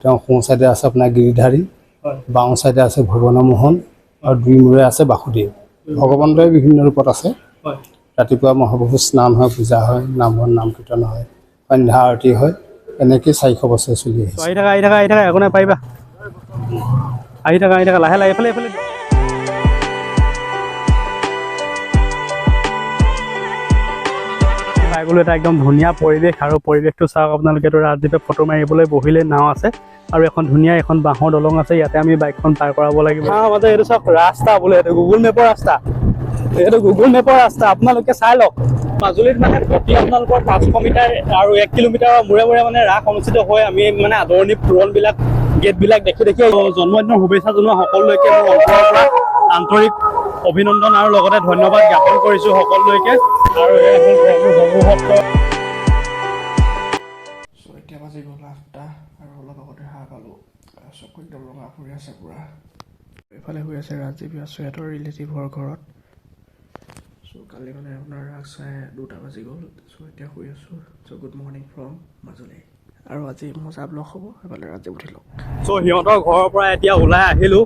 তেওঁ সোঁ চাইডে আছে আপোনাৰ গিৰিধাৰী, বাওঁ চাইডে আছে ভুৱনমোহন আৰু দুই মূৰে আছে বাসুদেৱ। ভগৱন্তই বিভিন্ন ৰূপত আছে। ৰাতিপুৱা মহাপ্ৰভু স্নান হয়, পূজা হয়, নামঘৰত নাম কীৰ্তন হয়, সন্ধ্যা আৰতি হয়। এনেকৈ 400 বছৰ চলি আহিছে। আহি থাকা একো নাই, পাৰিবা। আহি থাকা লাহে লাহে এইফালে পাই গ'লো এটা একদম ধুনীয়া পৰিৱেশ। আৰু পৰিৱেশটো চাওক আপোনালোকে। ৰাজদ্বীপে ফটো মাৰিবলৈ বহিলে নাও আছে আৰু এখন ধুনীয়া বাঁহৰ দলং আছে। ইয়াতে আমি বাইকখন পাৰ কৰাব লাগিব। এইটো চাওক ৰাস্তা বোলে, এইটো গুগল মেপৰ ৰাস্তা। আপোনালোকে চাই লওক। মাজুলীত মানে প্ৰতি আপোনালোকৰ 500 মিটাৰ আৰু 1 কিলোমিটাৰৰ মূৰে মূৰে মানে ৰাস অনুষ্ঠিত হয়। আমি মানে আদৰণি পূৰণবিলাক গেটবিলাক দেখি জন্মদিনৰ শুভেচ্ছা জনোৱা সকলোলৈকে মোৰ অন্তৰৰ পৰা আন্তৰিক অভিনন্দন আৰু লগতে ধন্যবাদ জ্ঞাপন কৰিছোঁ সকলোলৈকে। আৰু এতিয়া বাজি গ'ল 8টা আৰু অলপ আগতে হাঁহ পালোঁ। চকু একদম ৰঙা পৰি আছে পূৰা। এইফালে হৈ আছে ৰাজদ্বীপ সিহঁতৰ ৰিলেটিভৰ ঘৰত। কালি মানে আপোনাৰ ৰাস চাই 2টা বাজি গ'ল। এতিয়া শুই আছোঁ। Good morning from Majuli. আৰু আজি মজা ব্লগ হ'ব। এইফালে ৰাজদ্বীপ উঠিলোঁ। সিহঁতৰ ঘৰৰ পৰা এতিয়া ওলাই আহিলোঁ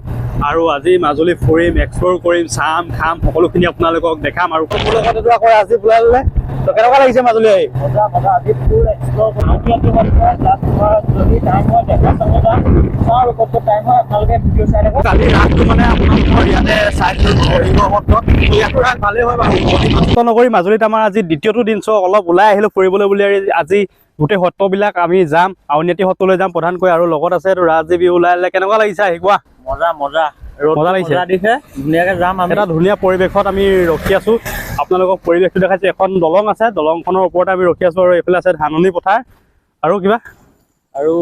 আৰু আজি মাজুলী ফুৰিম, এক্সপ্ল'ৰ কৰিম, চাম, খাম, সকলোখিনি আপোনালোকক দেখাম। আৰু সকলো লগতে আকৌ আজি ওলাই ল'লে। তো কেনেকুৱা লাগিছে মাজুলী আহি? মজা আজি ফুল এক্সপ্ল'ৰ যদি টাইম হয় দেখা চাব যাম। আৰু ক'ত টাইম হয় আপোনালোকে ভিডিঅ' চাই থাকক। কালি ৰাসটো মানে আপোনালোকৰ ইয়াতে চাইছিলোঁ ভালেই হয় বাৰু। নগৰী মাজুলীত আমাৰ আজি দ্বিতীয়টো দিন। অলপ ওলাই আহিলোঁ ফুৰিবলৈ বুলি। আজি গোটেই সত্ৰবিলাক আমি যাম, আউনীআটী সত্ৰলৈ যাম প্ৰধানকৈ। আৰু লগত আছে এইটো ৰাজদ্বীপ ওলাই আহিলে। কেনেকুৱা লাগিছে আহি কোৱা? মজা লাগিছে। ধুনীয়াকৈ যাম। এটা ধুনীয়া পৰিৱেশত আমি ৰখি আছোঁ। আপোনালোকক পৰিৱেশটো দেখাইছোঁ। এখন দলং আছে, দলংখনৰ ওপৰতে আমি ৰখি আছোঁ। আৰু এইফালে আছে ধাননি পথাৰ আৰু কিবা আৰু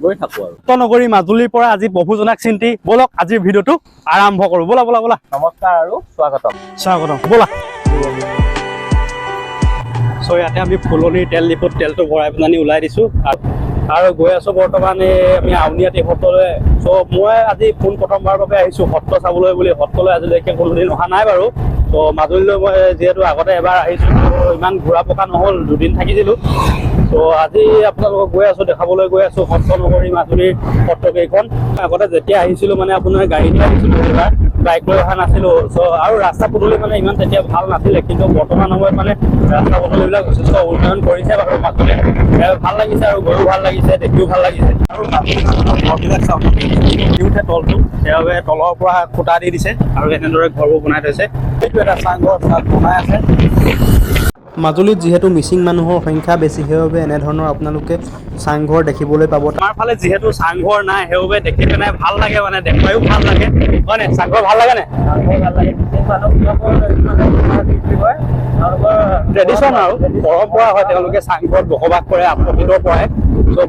গৈ থাকোঁ আৰু নগৰী মাজুলীৰ পৰা আজি প্ৰভুজনাক চিন্তি। ব'লক আজিৰ ভিডিঅ'টো আৰম্ভ কৰোঁ। ব'লা। নমস্কাৰ আৰু স্বাগতম। ব'লা। ইয়াতে আমি ফুলনিৰ তেল ডিপুত তেলটো ভৰাই পেলাই ওলাই দিছোঁ আৰু গৈ আছোঁ বৰ্তমান আমি আউনীআটী সত্ৰলৈ। মই আজি প্ৰথমবাৰৰ বাবে আহিছোঁ সত্ৰ চাবলৈ বুলি। সত্ৰলৈ আজিলৈকে কোনোদিন অহা নাই বাৰু। মাজুলীলৈ মই যিহেতু আগতে এবাৰ আহিছোঁ, ইমান ঘূৰা পকা নহ'ল, 2 দিন থাকিছিলোঁ। আজি আপোনালোকক গৈ আছোঁ, দেখাবলৈ গৈ আছোঁ সত্ৰ নগৰী মাজুলীৰ সত্ৰকেইখন। আগতে যেতিয়া আহিছিলোঁ মানে আপোনাৰ গাড়ী দি আহিছিলোঁ, এবাৰ বাইক লৈ অহা নাছিলোঁ। আৰু ৰাস্তা পদূলি মানে ইমান তেতিয়া ভাল নাছিলে। কিন্তু বৰ্তমান সময়ত মানে ৰাস্তা পদূলিবিলাক যথেষ্ট উন্নয়ন কৰিছে বাৰু মাজুলীত। ভাল লাগিছে আৰু গৈও ভাল লাগিছে, দেখিও ভাল লাগিছে। আৰু ঘৰবিলাক চাওক, উঠে তলটো, সেইবাবে তলৰ পৰা খুঁটা দি দিছে আৰু এনেদৰে ঘৰবোৰ বনাই থৈছে। সেইটো এটা চাংঘৰ বনাই আছে। মাজুলীত যিহেতু মিচিং মানুহৰ সংখ্যা বেছি, সেইবাবে এনেধৰণৰ আপোনালোকে চাংঘৰ দেখিবলৈ পাব। আমাৰ ফালে যিহেতু চাংঘৰ নাই, সেইবাবে দেখি পেলাই ভাল লাগে, মানে দেখুৱাইও ভাল লাগে, হয় নাই? চাংঘৰ ভাল লাগে নে? ট্ৰেডিশ্যন আৰু পৰম্পৰা হয়। তেওঁলোকে চাংঘৰত বসবাস কৰে অতীতৰ পৰাই।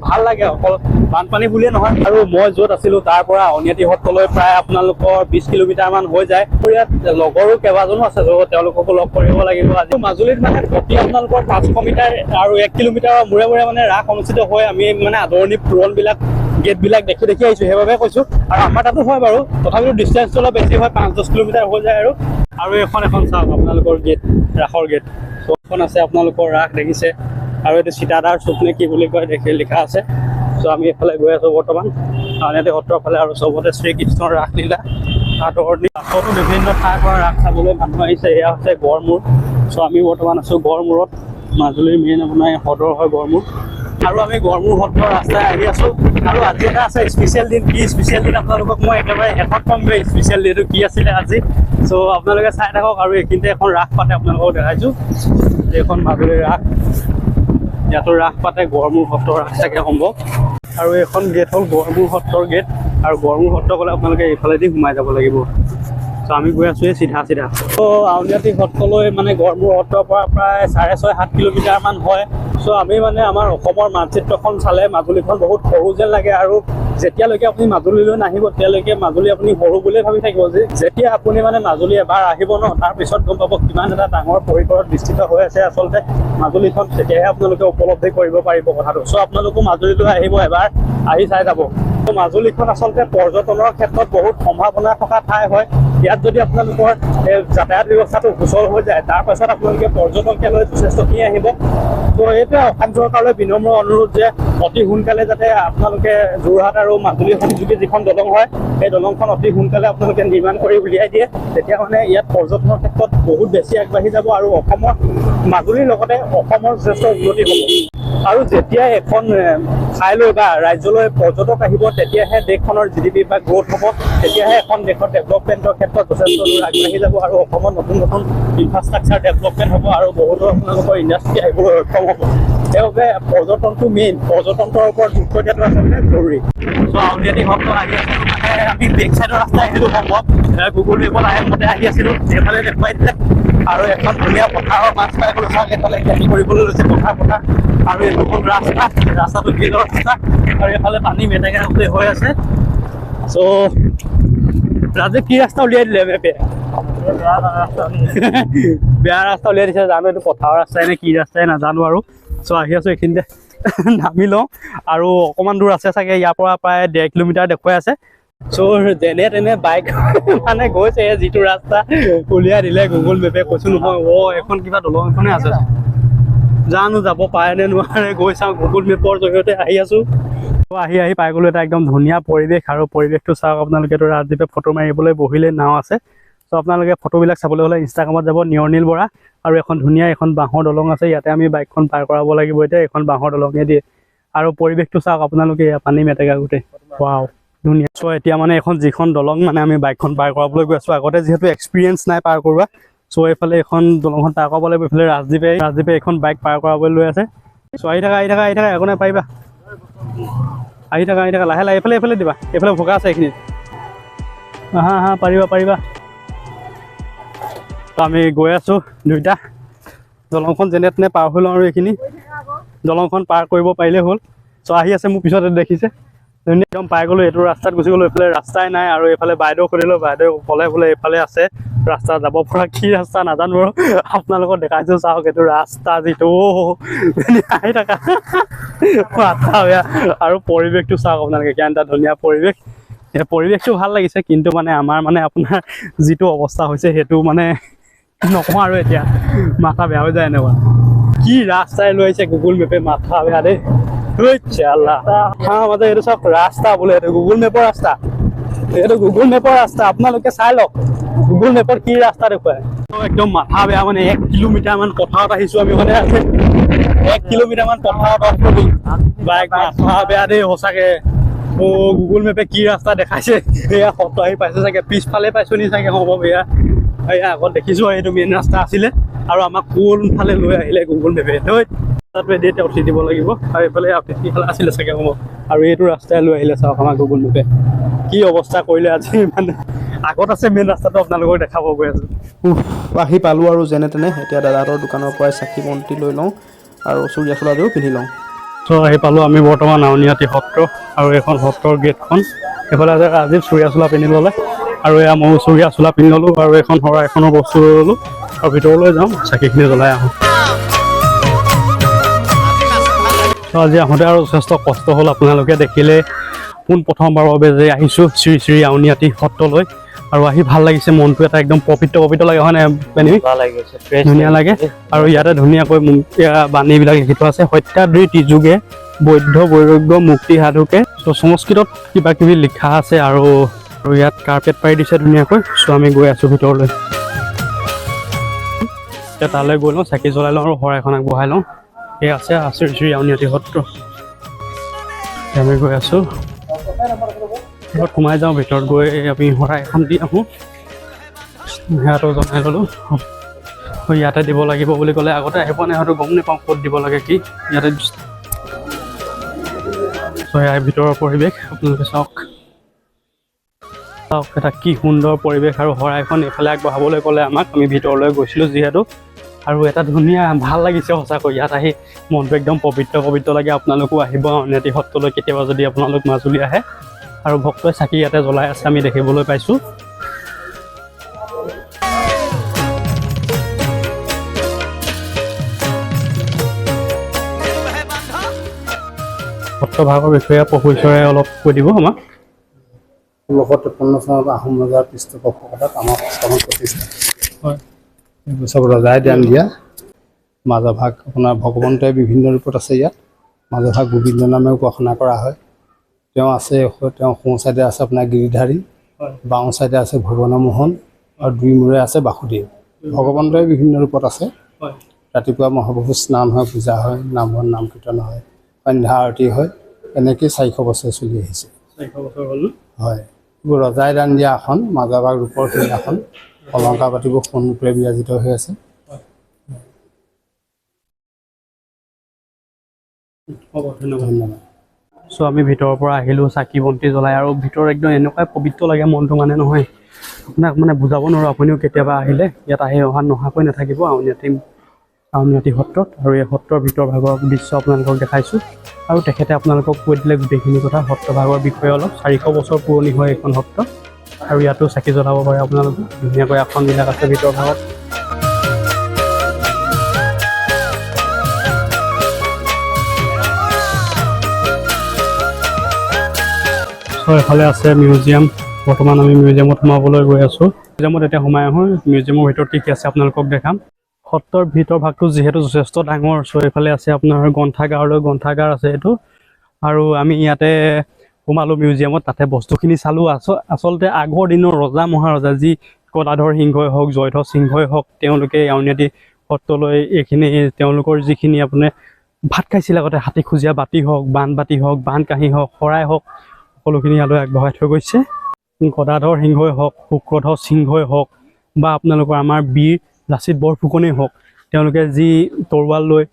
ভাল লাগে, অকল বানপানী বুলিয়ে নহয়। আৰু মই য'ত আছিলোঁ তাৰ পৰা আউনীআটী সত্ৰলৈ প্ৰায় আপোনালোকৰ 20 কিলোমিটাৰমান হৈ যায়। ইয়াত লগৰো কেইবাজনো আছে, তেওঁলোককো লগ কৰিব লাগিব। আজি মাজুলীত মানে প্ৰতি আপোনালোকৰ 500 মিটাৰ আৰু 1 কিলোমিটাৰৰ মূৰে মূৰে মানে ৰাস অনুষ্ঠিত হয়। আমি মানে আদৰণি পূৰণবিলাক গেটবিলাক দেখি আহিছোঁ, সেইবাবে কৈছোঁ। আৰু আমাৰ তাতো হয় বাৰু, তথাপিও ডিষ্টেঞ্চটো অলপ বেছি হয়, 5-10 কিলোমিটাৰ হৈ যায়। আৰু এখন চাওক আপোনালোকৰ গেট, ৰাসৰ গেট। এখন আছে আপোনালোকৰ ৰাস দেখিছে। আৰু এইটো চিতাদাৰ চুক নে কি বুলি কয় লিখা আছে। আমি এইফালে গৈ আছোঁ বৰ্তমান আউনীআটী সত্ৰৰ ফালে। আৰু চবতে শ্ৰীকৃষ্ণৰ ৰাসলীলা আদৰণি। ৰাসতো বিভিন্ন ঠাইৰ পৰা ৰাস চাবলৈ মানুহ আহিছে। এয়া হৈছে গড়মূৰ। আমি বৰ্তমান আছোঁ গড়মূৰত। মাজুলীৰ মেইন আপোনাৰ সদৰ হয় গড়মূৰ। আৰু আমি গড়মূৰ সত্ৰৰ ৰাস্তাই আহি আছোঁ। আৰু আজি এটা আছে স্পেচিয়েল দিন। কি স্পেচিয়েল দিন আপোনালোকক মই একেবাৰে শেষত কম স্পেচিয়েল ডেটো কি আছিলে আজি। আপোনালোকে চাই থাকক। আৰু এইখিনিতে এখন ৰাস পাতে, আপোনালোকক দেখাইছোঁ। এইখন মাজুলীৰ ৰাস। ইয়াতো ৰাস পাতে, গড়মূৰ সত্ৰৰ ৰাস থাকে সম্ভৱ। আৰু এইখন গেট হ'ল গড়মূৰ সত্ৰৰ গেট। আৰু গড়মূৰ সত্ৰ গ'লে আপোনালোকে এইফালেদি সোমাই যাব লাগিব। আমি গৈ আছোঁ এই চিধা। আউনীআটী সত্ৰলৈ মানে গড়মূৰ সত্ৰৰ পৰা প্ৰায় 6.5-7 কিলোমিটাৰমান হয়। আমি মানে আমাৰ অসমৰ মানচিত্ৰখন চালে মাজুলীখন বহুত সৰু যেন লাগে। আৰু যেতিয়ালৈকে আপুনি মাজুলীলৈ নাহিব, তেতিয়ালৈকে মাজুলী আপুনি সৰু বুলিয়ে ভাবি থাকিব। যেতিয়া আপুনি মানে মাজুলী এবাৰ আহিব ন, তাৰপিছত গম পাব কিমান এটা ডাঙৰ পৰিসৰত বিস্তৃত হৈ আছে আচলতে মাজুলীখন। তেতিয়াহে আপোনালোকে উপলব্ধি কৰিব পাৰিব কথাটো। আপোনালোকো মাজুলীলৈ আহিব, এবাৰ আহি চাই যাব। মাজুলীখন আচলতে পৰ্যটনৰ ক্ষেত্ৰত বহুত সম্ভাৱনা থকা ঠাই হয়। ইয়াত যদি আপোনালোকৰ যাতায়াত ব্যৱস্থাটো সুচল হৈ যায়, তাৰ পাছত আপোনালোকে পৰ্যটকলৈ যথেষ্টখিনি আহিব। তো এইটোৱে অসম চৰকাৰলৈ বিনম্ৰ অনুৰোধ যে অতি সোনকালে যাতে আপোনালোকে যোৰহাট আৰু মাজুলী সংযোগী যিখন দলং হয় সেই দলংখন অতি সোনকালে আপোনালোকে নিৰ্মাণ কৰি উলিয়াই দিয়ে তেতিয়া মানে ইয়াত পৰ্যটনৰ ক্ষেত্ৰত বহুত বেছি আগবাঢ়ি যাব আৰু অসমৰ মাজুলীৰ লগতে অসমৰ যথেষ্ট উন্নতি হ'ব আৰু যেতিয়া এখন ঠাইলৈ বা ৰাজ্যলৈ পৰ্যটক আহিব তেতিয়াহে দেশখনৰ GDP বা গ্ৰ'থ হ'ব তেতিয়াহে এখন দেশৰ ডেভেলপমেণ্টৰ ক্ষেত্ৰত যথেষ্ট দূৰ আগবাঢ়ি যাব আৰু অসমত নতুন নতুন ইনফ্ৰাষ্ট্ৰাকচাৰ ডেভেলপমেণ্ট হ'ব আৰু বহুতো আপোনালোকৰ ইণ্ডাষ্ট্ৰি আহিবলৈ সক্ষম হ'ব সেইবাবে পৰ্যটনটো মেইন পৰ্যটনৰ ওপৰত গুৰুত্ব দিয়াটো আচলতে জৰুৰী চ' আউনীআটী সত্ৰ আহি আছিলোঁ মানে আমি বেক চাইডৰ ৰাস্তা আহিছিলোঁ সম্ভৱ গুগল মেপত আহে মতে আহি আছিলোঁ সেইফালে দেখুৱাই দিলে আৰু এখন ধুনীয়া পথাৰৰ মাছ পাই গ'লো চাওক এইফালে খেতি কৰিবলৈ লৈছে পথাৰ আৰু এই নতুন ৰাস্তাটো গেলৰ ৰাস্তা আৰু এইফালে পানী মেটেকা হৈ আছে চ' ৰাজে কি ৰাস্তা উলিয়াই দিলে মেপে বেয়া ৰাস্তা উলিয়াই দিছে জানো এইটো পথাৰৰ ৰাস্তাই নে কি ৰাস্তাই নাজানো আৰু চ' আহি আছোঁ এইখিনিতে নামি লওঁ আৰু অকণমান দূৰ আছে চাগে ইয়াৰ পৰা প্ৰায় 1.5 কিলোমিটাৰ দেখুৱাই আছে চ' যেনে তেনে বাইক মানে গৈছে যিটো ৰাস্তা উলিয়াই দিলে গুগল মেপে কৈছোঁ নহয় এখন কিবা দলং এখনে আছে জানো যাব পাৰে নে নোৱাৰে গৈ চাওঁ গুগল মেপৰ জৰিয়তে আহি আছোঁ আহি পাই গ'লোঁ এটা একদম ধুনীয়া পৰিৱেশ আৰু পৰিৱেশটো চাওক আপোনালোকেতো ৰাজদ্বীপে ফটো মাৰিবলৈ বহিলে নাও আছে চ' আপোনালোকে ফটোবিলাক চাবলৈ হ'লে ইনষ্টাগ্ৰামত যাব নিয়ৰনীল বৰা আৰু এখন ধুনীয়া এখন বাঁহৰ দলং আছে ইয়াতে আমি বাইকখন পাৰ কৰাব লাগিব এতিয়া এখন বাঁহৰ দলঙে দিয়ে আৰু পৰিৱেশটো চাওক আপোনালোকে পানী মেটেকা গোটেই ৱাও ধুনীয়া চ' এতিয়া মানে এখন যিখন দলং মানে আমি বাইকখন পাৰ কৰাবলৈ গৈ আছোঁ আগতে যিহেতু এক্সপিৰিয়েঞ্চ নাই পাৰ কৰোৱা চ' এইফালে এখন দলংখন পাৰ কৰাব লাগিব এইফালে ৰাজদ্বীপে এখন বাইক পাৰ কৰাবলৈ লৈ আছে চ' আহি থাকা একো নাই পাৰিবা আহি থাকা লাহে এইফালে দিবা এইফালে ভোকা আছে এইখিনিত হা পাৰিবা তো আমি গৈ আছোঁ দুইটা দলংখন যেনে তেনে পাৰ হৈ লওঁ আৰু এইখিনি দলংখন পাৰ কৰিব পাৰিলে হ'ল চ' আহি আছে মোৰ পিছতে দেখিছে একদম পাই গ'লোঁ এইটো ৰাস্তাত গুচি গ'লোঁ এইফালে ৰাস্তাই নাই আৰু এইফালে বাইদেউ সুধিলোঁ বাইদেউ ক'লে বোলে এইফালে আছে ৰাস্তা যাব পৰা কি ৰাস্তা নাজানো আৰু আপোনালোকক দেখাইছোঁ চাওক এইটো ৰাস্তা যিটো আহি থাকা মাথা বেয়া আৰু পৰিৱেশটো চাওক আপোনালোকে কিমান এটা ধুনীয়া পৰিৱেশ এই পৰিৱেশটো ভাল লাগিছে কিন্তু মানে আমাৰ মানে আপোনাৰ যিটো অৱস্থা হৈছে সেইটো মানে নকওঁ আৰু এতিয়া মাথা বেয়া হৈ যায় এনেকুৱা কি ৰাস্তাই লৈ আহিছে গুগল মেপে মাথা বেয়া দেই মাজে এইটো চাওক ৰাস্তা বোলে এইটো গুগল মেপৰ ৰাস্তা আপোনালোকে চাই লওক গুগল মেপত কি ৰাস্তা দেখুৱাই একদম মাথা বেয়া মানে 1 কিলোমিটাৰ মান পথাৰত আহিছোঁ আমি মানে 1 কিলোমিটাৰ মান পথাৰত অফ কৰি বাইক মাথা বেয়া দেই সঁচাকে গুগল মেপে কি ৰাস্তা দেখাইছে এয়া সত্ৰ আহি পাইছে চাগে পিছফালে পাইছোঁ নি চাগে সম্ভৱ এয়া আগত দেখিছোঁ এইটো মেইন ৰাস্তা আছিলে আৰু আমাক কোনফালে লৈ আহিলে গুগল মেপে তাতে উঠি দিব লাগিব আৰু এইফালে সিফালে আছিলে চাগে সম্ভৱ আৰু এইটো ৰাস্তাই লৈ আহিলে চাওক আমাক গুগল মেপে কি অৱস্থা কৰিলে আজি মানে আগত আছে মেইন ৰাস্তাটো আপোনালোকক দেখাব গৈ আছোঁ আহি পালোঁ আৰু যেনে তেনে এতিয়া দাদাহঁতৰ দোকানৰ পৰাই চাকি বন্তি লৈ লওঁ আৰু চুৰীয়া চোলাযোৰ পিন্ধি লওঁ চ' আহি পালোঁ আমি বৰ্তমান আউনীআটী সত্ৰ আৰু এইখন সত্ৰৰ গেটখন এইফালে আছে ৰাজীৱ চুৰীয়া চোলা পিন্ধি ল'লে আৰু এয়া ময়ো চুৰীয়া চোলা পিন্ধি ল'লোঁ আৰু এখন শৰাইখনৰ বস্তু লৈ ল'লোঁ আৰু ভিতৰলৈ যাওঁ চাকিখিনি জ্বলাই আহোঁ চ' আজি আহোঁতে আৰু যথেষ্ট কষ্ট হ'ল আপোনালোকে দেখিলে পোনপ্ৰথমবাৰৰ বাবে যে আহিছোঁ শ্ৰী শ্ৰী আউনীআটী সত্ৰলৈ আৰু আহি ভাল লাগিছে মনটো এটা একদম পবিত্ৰ লাগে হয় নাই ধুনীয়া লাগে আৰু ইয়াতে ধুনীয়াকৈ বাণীবিলাক লিখি থোৱা আছে সত্যাদ্ৰী যুগে বৈদ্ধ বৈৰাগ্য মুক্তি সাধুকে চ' সংস্কৃতত কিবা কিবি লিখা আছে আৰু ইয়াত কাৰ্পেট পাৰি দিছে ধুনীয়াকৈ চ' আমি গৈ আছোঁ ভিতৰলৈ এতিয়া তালৈ গৈ লওঁ চাকি জ্বলাই লওঁ আৰু শৰাইখন আগবঢ়াই লওঁ এই আছে শ্ৰী শ্ৰী আউনীআটী সত্ৰ আমি গৈ আছোঁ ভিতৰত সোমাই যাওঁ ভিতৰত গৈ আমি শৰাই এখন দি আহোঁ সেয়াটো জনাই ল'লোঁ ইয়াতে দিব লাগিব বুলি ক'লে আগতে আহি পোৱা নাই হয়তো গম নাপাওঁ ক'ত দিব লাগে কি ইয়াতে ইয়াৰ ভিতৰৰ পৰিৱেশ আপোনালোকে চাওক এটা কি সুন্দৰ পৰিৱেশ আৰু শৰাইখন এইফালে আগবঢ়াবলৈ ক'লে আমাক আমি ভিতৰলৈ গৈছিলোঁ যিহেতু আৰু এটা ধুনীয়া ভাল লাগিছে সঁচাকৈ ইয়াত আহি মনটো একদম পবিত্ৰ লাগে আপোনালোকো আহিব আউনীআটী সত্ৰলৈ কেতিয়াবা যদি আপোনালোক মাজুলী আহে আৰু ভক্তই চাকি ইয়াতে জ্বলাই আছে আমি দেখিবলৈ পাইছোঁ সত্ৰভাগৰ বিষয়ে প্ৰভু ঈশ্বৰে অলপ কৈ দিব আমাক 1653 চনত আহোম ৰজাৰ পৃষ্ঠপোষকতাত আমাৰ সত্ৰখন প্ৰতিষ্ঠা হয় এইবোৰ চব ৰজাই দান দিয়া মাজভাগ আপোনাৰ ভগৱন্তই বিভিন্ন ৰূপত আছে ইয়াত। মাজভাগ গোবিন্দ নামে উপাসনা কৰা হয়। তেওঁ আছে, তেওঁ সোঁ চাইডে আছে আপোনাৰ গিৰিধাৰী, বাওঁ চাইডে আছে ভুৱনমোহন আৰু দুই মূৰে আছে বাসুদেৱ। ভগৱন্তই বিভিন্ন ৰূপত আছে। ৰাতিপুৱা মহাপ্ৰভু স্নান হয়, পূজা হয়, নামঘৰত নাম কীৰ্তন হয়, সন্ধ্যা আৰতি হয়। এনেকেই 400 বছৰ চলি আহিছে। 400 বছৰ হ'ল। হয়, এইবোৰ ৰজাই দান দিয়া আসন, মাজভাগ ৰূপৰ সেই আসন, অলংকাৰ পাতিবোৰ সোণৰূপে বিৰাজিত হৈ আছে। হ'ব, ধন্যবাদ। ধন্যবাদ। চ' আমি ভিতৰৰ পৰা আহিলোঁ চাকি বন্তি জ্বলাই, আৰু ভিতৰত একদম এনেকুৱাই পবিত্ৰ লাগে মনটো, মানে নহয় আপোনাক মানে বুজাব নোৱাৰোঁ। আপুনিও কেতিয়াবা আহিলে ইয়াত নহাকৈ নাথাকিব আউনীআটী সত্ৰত। আৰু এই সত্ৰৰ ভিতৰ ভাগৰ দৃশ্য আপোনালোকক দেখাইছোঁ, আৰু তেখেতে আপোনালোকক কৈ দিলে গোটেইখিনি কথা সত্ৰভাগৰ বিষয়ে অলপ। 400 বছৰ পুৰণি হয় এইখন সত্ৰ, আৰু ইয়াতো চাকি জ্বলাব পাৰে আপোনালোকে। ধুনীয়াকৈ আসনবিলাক আছে ভিতৰ ভাগত। এফালে আছে মিউজিয়াম। বৰ্তমান আমি মিউজিয়ামত সোমাবলৈ গৈ আছোঁ। মিউজিয়ামত এতিয়া সোমাই আহোঁ। মিউজিয়ামৰ ভিতৰত কি কি আছে আপোনালোকক দেখাম। সত্ৰৰ ভিতৰ ভাগটো যিহেতু যথেষ্ট ডাঙৰ, চ' এইফালে আছে আপোনাৰ গ্ৰন্থাগাৰ আছে এইটো। আৰু আমি ইয়াতে সোমালোঁ মিউজিয়ামত, তাতে বস্তুখিনি চালোঁ। আচলতে আগৰ দিনৰ ৰজা মহাৰজা, যি গদাধৰ সিংহই হওক, জয়ধ্বজ সিংহই হওক, তেওঁলোকে আউনীআটী সত্ৰলৈ এইখিনি তেওঁলোকৰ যিখিনি আপোনাৰ ভাত খাইছিল আগতে, হাতী খুজীয়া বাতি হওক, বানবাতি হওক, বান কাঁহী হওক, শৰাই হওক, সকলোখিনি ইয়ালৈ আগবঢ়াই থৈ গৈছে। গদাধৰ সিংহই হওক, শুক্ৰধ্বজ সিংহই হওক, বা আপোনালোকৰ আমাৰ বীৰ লাচিত বৰফুকনেই হওক, তেওঁলোকে যি তৰোৱাল লৈ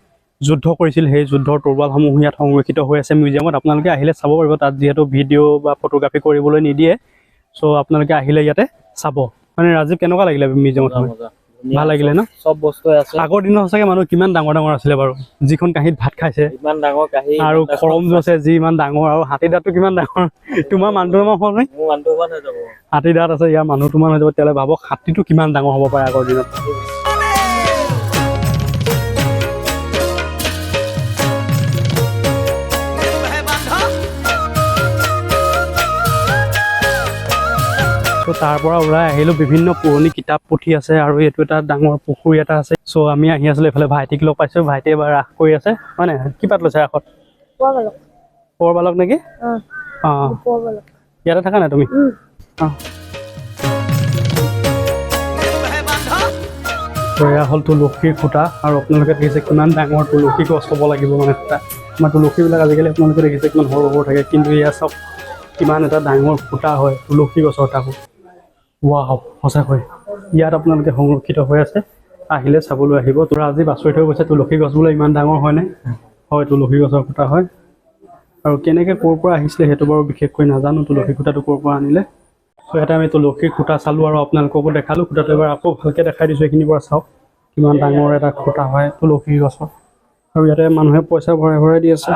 যুদ্ধ কৰিছিল, সেই যুদ্ধৰ তৰোৱালসমূহ ইয়াত সংৰক্ষিত হৈ আছে মিউজিয়ামত। আপোনালোকে আহিলে চাব পাৰিব। তাত যিহেতু ভিডিঅ' বা ফটোগ্ৰাফী কৰিবলৈ নিদিয়ে, চ' আপোনালোকে আহিলে ইয়াতে চাব। মানে ৰাজীৱ, কেনেকুৱা লাগিলে মিউজিয়ামত? ভাল লাগিলে ন? চব বস্তুৱে আছে। আগৰ দিনত সঁচাকৈ মানুহ কিমান ডাঙৰ ডাঙৰ আছিলে বাৰু, যিখন কাঁহীত ভাত খাইছে, ইমান ডাঙৰ কাঁহী, আৰু খৰম আছে যি ইমান ডাঙৰ, আৰু হাতী দাঁতটো কিমান ডাঙৰ। তোমাৰ মানুহটো মান হ'ল নে? মোৰ মানুহটো হৈ যাব। হাতী দাঁত আছে, ইয়াৰ মানুহটো মান হৈ যাব। তেতিয়াহ'লে ভাবক হাতীটো কিমান ডাঙৰ হ'ব পাৰে আগৰ দিনত। তাৰ পৰা ওলাই আহিলোঁ। বিভিন্ন পুৰণি কিতাপ পুথি আছে, আৰু এইটো এটা ডাঙৰ পুখুৰী এটা আছে। চ' আমি আহি আছিলোঁ, এইফালে ভাইটিক লগ পাইছোঁ। ভাইটিয়ে এবাৰ ৰাস কৰি আছে, হয় নাই? কি পাত লৈছে ৰাসত? পৰ বালক নেকি? অঁ, ইয়াতে থাকা নাই তুমি? অঁ, এয়া হ'ল তুলসীৰ খুঁটা। আৰু আপোনালোকে দেখিছে কিমান ডাঙৰ তুলসী গছ হ'ব লাগিব, মানে খুঁটা। আমাৰ তুলসীবিলাক আজিকালি আপোনালোকে দেখিছে কিমান সৰু সৰু থাকে, কিন্তু এয়া চাওক কিমান এটা ডাঙৰ খুঁটা হয় তুলসী গছৰ। তাকো ৱাও, সঁচাকৈ ইয়াত আপোনালোকে সংৰক্ষিত হৈ আছে। আহিলে চাবলৈ আহিব। তোৰ আজি আচৰিত হৈ গৈছে, তুলসী গছ বোলে ইমান ডাঙৰ হয়নে? হয়, তুলসী গছৰ খুঁটা হয়। আৰু কেনেকৈ ক'ৰ পৰা আহিছিলে সেইটো বাৰু বিশেষকৈ নাজানো, তুলসী খুঁটাটো ক'ৰ পৰা আনিলে। চ' ইয়াতে আমি তুলসীৰ খুঁটা চালোঁ, আৰু আপোনালোককো দেখালোঁ। খুঁটাটো এবাৰ আকৌ ভালকৈ দেখাই দিছোঁ। এইখিনিৰ পৰা চাওক কিমান ডাঙৰ এটা খুঁটা হয় তুলসী গছৰ। আৰু ইয়াতে মানুহে পইচা ভৰাই ভৰাই দি আছে।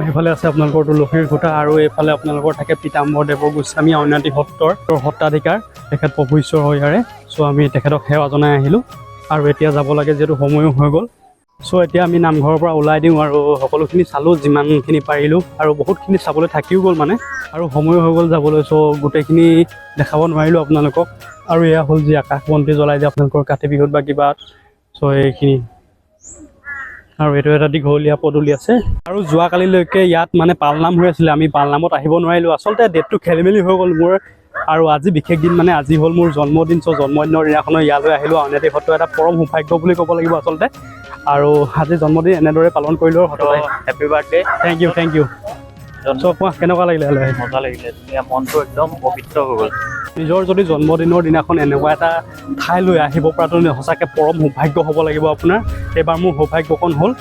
এইফালে আছে আপোনালোকৰ তুলসীৰ খুঁটা, আৰু এইফালে আপোনালোকৰ থাকে পীতাম্বৰদেৱ গোস্বামী, আউনীআটী সত্ৰৰ সত্ৰাধিকাৰ। তেখেত প্ৰভু ঈশ্বৰ হয় ইয়াৰে। চ' আমি তেখেতক সেৱা জনাই আহিলোঁ, আৰু এতিয়া যাব লাগে যিহেতু সময়ো হৈ গ'ল। চ' এতিয়া আমি নামঘৰৰ পৰা ওলাই দিওঁ, আৰু সকলোখিনি চালোঁ যিমানখিনি পাৰিলোঁ, আৰু বহুতখিনি চাবলৈ থাকিও গ'ল মানে, আৰু সময় হৈ গ'ল যাবলৈ। চ' গোটেইখিনি দেখাব নোৱাৰিলোঁ আপোনালোকক। আৰু এয়া হ'ল যি আকাশ বন্তি জ্বলাই যে আপোনালোকৰ কাতি বিহুত বা কিবা। চ' এইখিনি, আৰু এইটো এটা দীঘলীয়া পদূলি আছে। আৰু যোৱাকালিলৈকে ইয়াত মানে পালনাম হৈ আছিলে। আমি পালনামত আহিব নোৱাৰিলোঁ, আচলতে ডেটটো খেলি মেলি হৈ গ'ল মোৰ। আৰু আজি বিশেষ দিন, মানে আজি হ'ল মোৰ জন্মদিন। চ' জন্মদিনৰ দিনাখনো ইয়ালৈ আহিলোঁ। আউনীআটী সত্ৰ এটা পৰম সৌভাগ্য বুলি ক'ব লাগিব আচলতে। আৰু আজি জন্মদিন এনেদৰে পালন কৰিলোঁ। Happy birthday. Thank you. So' কোৱা, কেনেকুৱা লাগিলে? মজা লাগিলে, ধুনীয়া, মনটো একদম পবিত্ৰ হৈ গ'ল। নিজৰ যদি জন্মদিনৰ দিনাখন এনেকুৱা এটা ঠাইলৈ আহিব পৰাটো সঁচাকৈ পৰম সৌভাগ্য হ'ব লাগিব আপোনাৰ। এইবাৰ মোৰ সৌভাগ্যকণ হ'ল,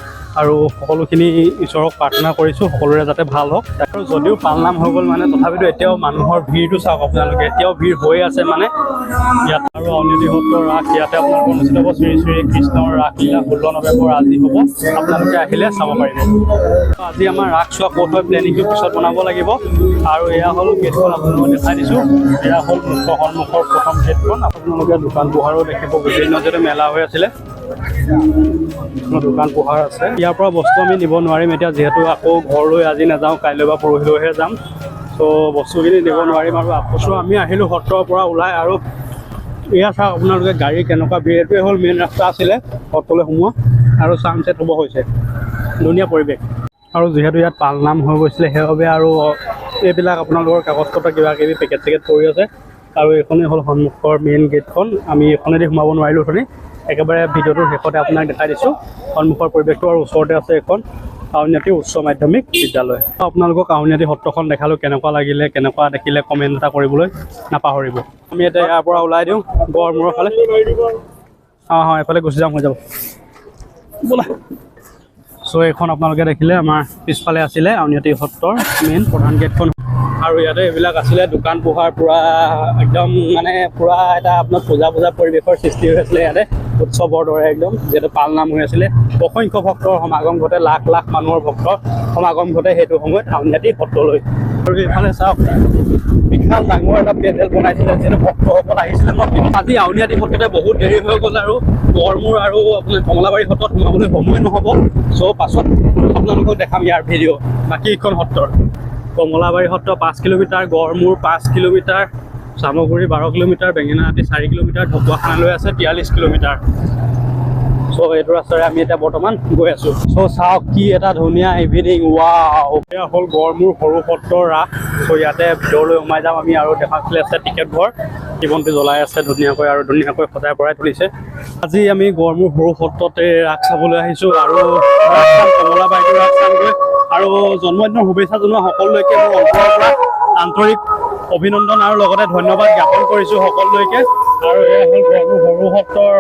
আৰু সকলোখিনি ঈশ্বৰক প্ৰাৰ্থনা কৰিছোঁ সকলোৰে যাতে ভাল হওক। আৰু যদিও পালনাম হৈ গ'ল মানে, তথাপিতো এতিয়াও মানুহৰ ভিৰটো চাওক আপোনালোকে, এতিয়াও ভিৰ হৈ আছে মানে ইয়াত। আৰু আউনীআটী সত্ৰৰ ৰাস ইয়াতে আপোনালোকৰ অনুষ্ঠিত হ'ব। শ্ৰী শ্ৰী কৃষ্ণৰ ৰাসলীলা 16 নৱেম্বৰ আজি হ'ব। আপোনালোকে আহিলে চাব পাৰিব। আজি আমাৰ ৰাস চোৱা ক'ত হয় প্লেনিংটো পিছত বনাব লাগিব। আৰু এয়া হ'ল গেটখন, আপোনালোকক দেখাই দিছোঁ। এয়া হ'ল সন্মুখৰ প্ৰথম গেটখন। আপোনালোকে দোকান পোহাৰো দেখিব। বিভিন্ন যিহেতু মেলা হৈ আছিলে, দোকান পোহাৰ আছে। ইয়াৰ পৰা বস্তু আমি নিব নোৱাৰিম এতিয়া, যিহেতু আকৌ ঘৰলৈ আজি নাযাওঁ, কাইলৈ বা পৰহিলৈহে যাম। চ' বস্তুখিনি নিব নোৱাৰিম। আৰু আকৌ আমি আহিলোঁ সত্ৰৰ পৰা ওলাই, আৰু এয়া চাওক আপোনালোকে গাড়ী কেনেকুৱা ভিৰ, এইটোৱে হ'ল মেইন ৰাস্তা আছিলে সত্ৰলৈ সোমোৱা আৰু ছানছেট হ'ব হৈছে, ধুনীয়া পৰিৱেশ। আৰু যিহেতু ইয়াত পালনাম হৈ গৈছিলে সেইবাবে আৰু এইবিলাক আপোনালোকৰ কাগজ পত্ৰ কিবা কিবি পেকেট চেকেট পৰি আছে। আৰু এইখনেই হ'ল সন্মুখৰ মেইন গেটখন, আমি এইখনেদি সোমাব নোৱাৰিলোঁ অথনি, একেবাৰে ভিডিঅ'টোৰ শেষতে আপোনাক দেখাই দিছোঁ সন্মুখৰ পৰিৱেশটো। আৰু ওচৰতে আছে এখন আউনীআটী উচ্চ মাধ্যমিক বিদ্যালয়। আপোনালোকক আউনীআটী সত্ৰখন দেখালোঁ, কেনেকুৱা লাগিলে, কেনেকুৱা দেখিলে কমেণ্ট এটা কৰিবলৈ নাপাহৰিব। আমি এতিয়া ইয়াৰ পৰা ওলাই দিওঁ গড়মূৰৰ ফালে। হয় এফালে গুচি যাম, হৈ যাব বোলা। চ' এইখন আপোনালোকে দেখিলে আমাৰ পিছফালে আছিলে আউনীআটী সত্ৰৰ মেইন প্ৰধান গেটখন। আৰু ইয়াতে এইবিলাক আছিলে দোকান পোহাৰ, পূৰা একদম মানে পূৰা এটা আপোনাৰ পূজা পৰিৱেশৰ সৃষ্টি হৈ আছিলে ইয়াতে, উৎসৱৰ দৰে একদম, যিহেতু পালনাম হৈ আছিলে। অসংখ্য ভক্তৰ সমাগম ঘটে, লাখ লাখ মানুহৰ ভক্তৰ সমাগম ঘটে সেইটো সময়ত আউনীআটী সত্ৰলৈ। আৰু এইফালে চাওক বিশাল ডাঙৰ এটা পেণ্ডেল বনাইছিলে, যিহেতু ভক্তসকল আহিছিলে ন। আজি আউনীআটী সত্ৰতে বহুত দেৰি হৈ গ'ল আৰু গড়মূৰ আৰু আপোনাৰ কমলাবাৰী সত্ৰত সোমাবলৈ সময় নহ'ব। চ' পাছত আপোনালোকক দেখাম ইয়াৰ ভিডিঅ'। বাকী এইখন সত্ৰৰ কমলাবাৰী সত্ৰ 5 kilometre, Garmur 5 kilometre, Chamaguri 12 kilometre, Bengenaati 4 kilometre, ঢকুৱাখানালৈ আছে 43 কিলোমিটাৰ। চ' এইটো ৰাস্তাৰে আমি এতিয়া বৰ্তমান গৈ আছোঁ। চ' চাওক কি এটা ধুনীয়া ইভিনিং, ৱাও। এয়া হ'ল গড়মূৰ সৰু সত্ৰৰ ৰাস। চ' ইয়াতে ভিতৰলৈ সোমাই যাম আমি, আৰু দেখাবলৈ আছে টিকেট ঘৰ, জীৱন্তী জ্বলাই আছে ধুনীয়াকৈ আৰু ধুনীয়াকৈ সজাই পৰাই তুলিছে। আজি আমি গড়মূৰ সৰু সত্ৰতে ৰাস চাবলৈ আহিছোঁ, আৰু কমলাবাৰীটো ৰাস চামগৈ। আৰু জন্মদিনৰ শুভেচ্ছা জনোৱা সকলোলৈকে মোৰ অন্তৰৰ পৰা আন্তৰিক অভিনন্দন আৰু লগতে ধন্যবাদ জ্ঞাপন কৰিছোঁ সকলোলৈকে। আৰু এয়া হ'ল গড়মূৰ সৰু সত্ৰৰ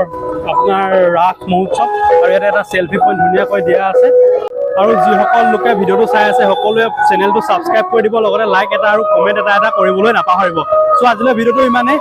আপোনাৰ ৰাস মহোৎসৱ, আৰু ইয়াতে এটা চেল্ফি পইণ্ট ধুনীয়াকৈ দিয়া আছে। আৰু যিসকল লোকে ভিডিঅ'টো চাই আছে সকলোৱে চেনেলটো ছাবস্ক্ৰাইব কৰি দিব, লগতে লাইক এটা আৰু কমেণ্ট এটা কৰিবলৈ নাপাহৰিব। চ' আজিলৈ ভিডিঅ'টো ইমানেই।